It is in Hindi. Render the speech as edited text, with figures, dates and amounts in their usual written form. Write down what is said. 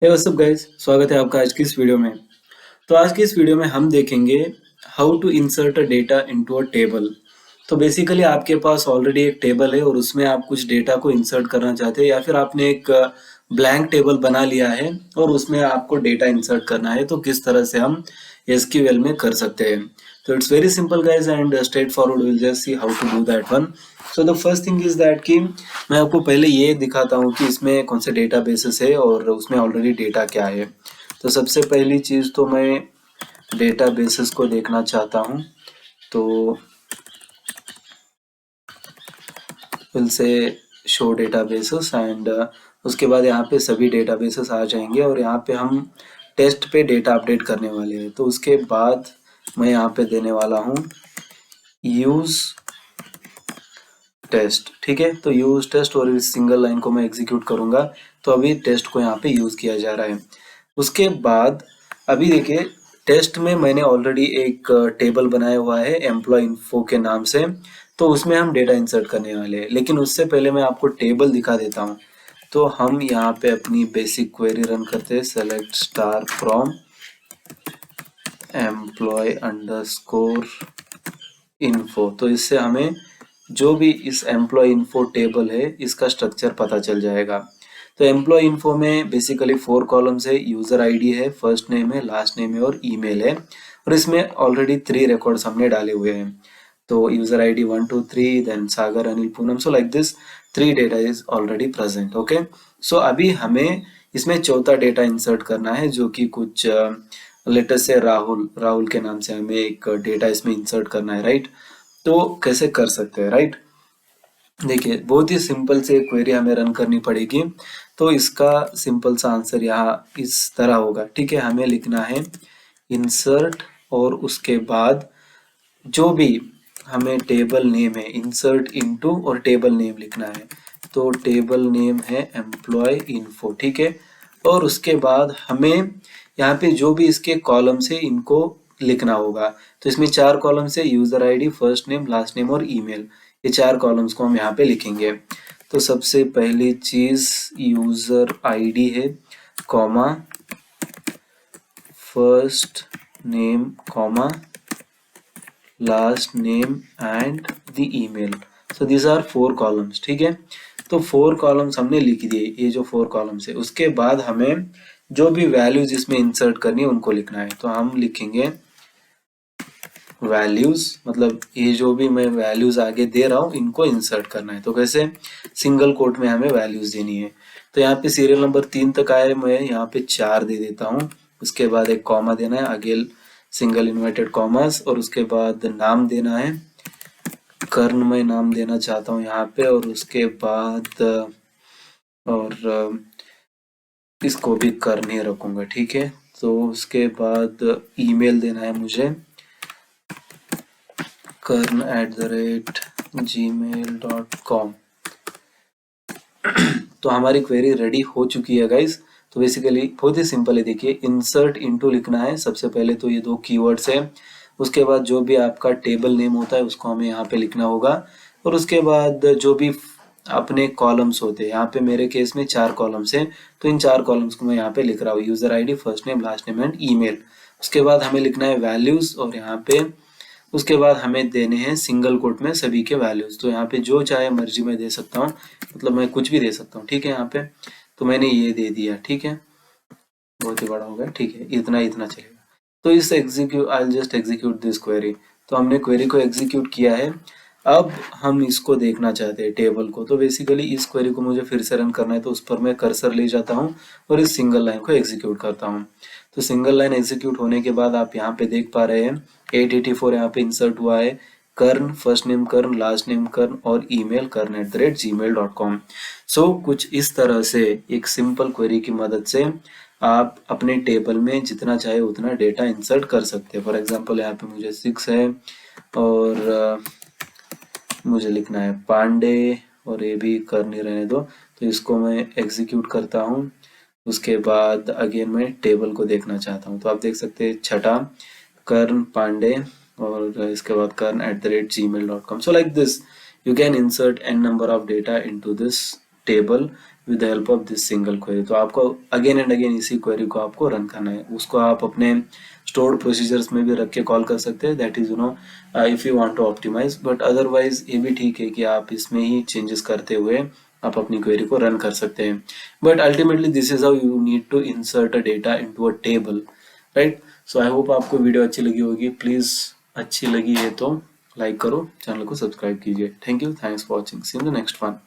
हे व्हाट्स अप गाइस, स्वागत है आपका आज की इस वीडियो में। तो आज की इस वीडियो में हम देखेंगे how to insert a data into a table. तो बेसिकली आपके पास ऑलरेडी एक टेबल है और उसमें आप कुछ डेटा को इंसर्ट करना चाहते हैं या फिर आपने एक ब्लैंक टेबल बना लिया है और उसमें आपको डेटा इंसर्ट करना है, तो किस तरह से हम एसक्यूएल में कर सकते हैं। तो it's very simple guys and straightforward, will just see how to do that one. So the first thing is that कि मैं आपको पहले ये दिखाता हूँ कि इसमें कौन से डेटा बेसिस है और उसमें ऑलरेडी डेटा क्या है। तो सबसे पहली चीज़ तो मैं डेटा बेसिस को देखना चाहता हूँ। तो will say show data basis and उसके बाद यहाँ पे सभी डेटा बेसिस आ जाएंगे और यहाँ पे हम टेस्ट पे डेटा अपडेट करने वाले हैं। तो उसके बाद मैं यहाँ पे देने वाला हूँ यूज़ टेस्ट। ठीक है, तो यूज टेस्ट और इस सिंगल लाइन को मैं एग्जीक्यूट करूंगा। तो अभी टेस्ट को यहाँ पे यूज किया जा रहा है। उसके बाद अभी देखिए, टेस्ट में मैंने ऑलरेडी एक टेबल बनाया हुआ है एम्प्लॉय इन्फो के नाम से। तो उसमें हम डेटा इंसर्ट करने वाले हैं, लेकिन उससे पहले मैं आपको टेबल दिखा देता हूँ। तो हम यहाँ पे अपनी बेसिक क्वेरी रन करते हैं, select star from employ underscore info. तो इससे हमें जो भी इस एम्प्लॉय इन्फो टेबल है इसका स्ट्रक्चर पता चल जाएगा। तो एम्प्लॉय इन्फो में बेसिकली 4 कॉलम्स है, यूजर आईडी है, फर्स्ट नेम है, लास्ट नेम है और ईमेल है। और इसमें ऑलरेडी 3 रिकॉर्ड्स हमने डाले हुए हैं। तो user ID 1 2 3, then Sagar Anil Poonam, so like this 3 data is already present. Okay, so अभी हमें इसमें चौथा डेटा इंसर्ट करना है जो कि कुछ लेटेस्ट से राहुल राहुल के नाम से हमें एक डेटा इसमें इंसर्ट करना है, राइट। तो कैसे कर सकते हैं, राइट। देखिए, बहुत ही सिंपल से क्वेरी हमें रन करनी पड़ेगी। तो इसका सिंपल सा आंसर यहाँ इस तरह होगा। ठीक है, हमें लिखना है इंसर्ट और उसके बाद जो भी हमें टेबल नेम है, इंसर्ट इनटू और टेबल नेम लिखना है। तो टेबल नेम है एम्प्लॉय इन्फो। ठीक है, और उसके बाद हमें यहाँ पे जो भी इसके कॉलम्स है इनको लिखना होगा। तो इसमें 4 कॉलम्स है, user ID, first name, last name और ईमेल। ये 4 कॉलम्स को हम यहाँ पे लिखेंगे। तो सबसे पहली चीज यूजर आईडी है, comma, first name, comma, last name and the email. So these are 4 columns। ठीक है, तो 4 columns हमने लिख दिए, ये जो 4 columns है। उसके बाद हमें जो भी वैल्यूज इसमें इंसर्ट करनी है उनको लिखना है। तो हम लिखेंगे वैल्यूज, मतलब ये जो भी मैं वैल्यूज आगे दे रहा हूँ इनको इंसर्ट करना है। तो कैसे, सिंगल कोट में हमें वैल्यूज देनी है। तो यहाँ पे सीरियल नंबर 3 तक आए, मैं यहाँ पे 4 दे देता हूँ। उसके बाद एक कॉमा देना है, आगे सिंगल इन्वर्टेड कॉमर्स, और उसके बाद नाम देना है, कर्ण मैं नाम देना चाहता हूँ यहाँ पे। और उसके बाद और इसको भी कर्ण ही रखूंगा। ठीक है, तो उसके बाद ईमेल देना है मुझे, kern@gmail.com। तो हमारी क्वेरी रेडी हो चुकी है गाइस। तो बेसिकली बहुत ही सिंपल है। देखिए, इंसर्ट इनटू लिखना है सबसे पहले, तो ये 2 कीवर्ड्स है। उसके बाद जो भी आपका टेबल नेम होता है उसको हमें यहाँ पे लिखना होगा। और उसके बाद जो भी अपने कॉलम्स होते हैं, यहाँ पे मेरे केस में 4 कॉलम्स हैं। तो इन 4 कॉलम्स को मैं यहाँ पे लिख रहा हूँ, user ID, first name, last name and email. उसके बाद हमें लिखना है वैल्यूज, और यहाँ पे उसके बाद हमें देने हैं सिंगल कोट में सभी के वैल्यूज। तो यहाँ पे जो चाहे मर्जी मैं दे सकता हूँ, मतलब मैं कुछ भी दे सकता हूँ। ठीक है, यहाँ पे तो मैंने ये दे दिया। ठीक है, बहुत ही बड़ा हो गया। ठीक है, इतना इतना चलेगा। तो इस execute, I will just execute this query. तो हमने क्वेरी को एग्जीक्यूट किया है। अब हम इसको देखना चाहते हैं टेबल को। तो बेसिकली इस क्वेरी को मुझे फिर से रन करना है, तो उस पर मैं कर्सर ले जाता हूँ और इस सिंगल लाइन को एग्जीक्यूट करता हूँ। तो सिंगल लाइन एग्जीक्यूट होने के बाद आप यहाँ पे देख पा रहे हैं 884 यहाँ पे इंसर्ट हुआ है। कर्ण, फर्स्ट नेम कर्ण, लास्ट नेम कर्ण और ईमेल kern@gmail.com। सो कुछ इस तरह से एक सिंपल क्वेरी की मदद से आप अपने टेबल में जितना चाहे उतना डेटा इंसर्ट कर सकते हैं। फॉर एग्जांपल यहाँ पे मुझे 6 है और मुझे लिखना है पांडे, और ये भी कर नहीं रहने दो। तो इसको मैं एग्जीक्यूट करता हूँ। उसके बाद अगेन मैं टेबल को देखना चाहता हूँ। तो आप देख सकते हैं छठा कर्ण पांडे, और इसके बाद kern@gmail.com। So like this you can insert n number of data into this table with the help of this single query. तो आपको अगेन एंड अगेन इसी क्वेरी को आपको रन करना है। उसको आप अपने स्टोर्ड प्रोसीजर्स में भी रख के कॉल कर सकते हैं, that is if you want to optimise. But otherwise ये भी ठीक है कि आप इसमें ही चेंजेस करते हुए आप अपनी क्वेरी को रन कर सकते हैं। But ultimately this is how you need to insert a data into a table, right. So I hope आपको वीडियो अच्छी लगी होगी। प्लीज अच्छी लगी है तो लाइक करो, चैनल को सब्सक्राइब कीजिए। Thank you, thanks for watching, see you in the next one.